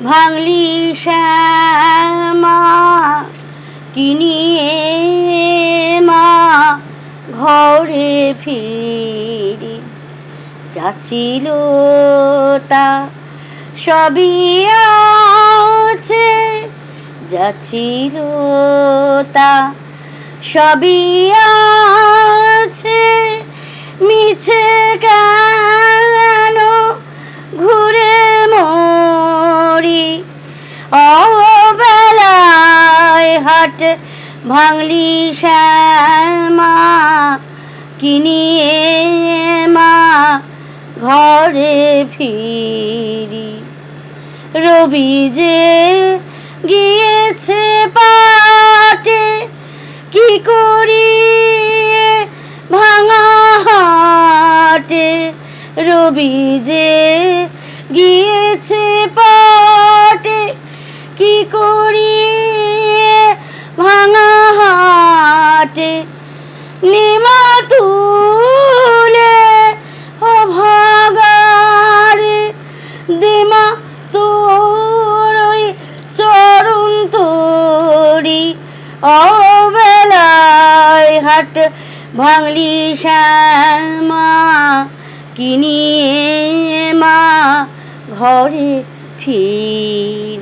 ভাঙলি শ্যামা কিনিয়ে মা ঘরে ফিরি যাচ্ছিল তা সবই আছে যাচ্ছিল তা সবই আছে মিছে কেন ঘুরে মরি অবেলায় হাট ভাঙলি শ্যামা কিনিয়ে মা ঘরে ফিরি রবি যে গিয়েছে পাটে কি করি ভাঙা হাটে রবি যে গিয়েছে পাটে কি করি ভাঙা হাটে নিমা তুলে অভাগারে দিমা তোর ওই চরণ তোরি অবেলায় হাট ভাঙলি শ্যামা কিনিয়ে মা ঘরে ফিরি।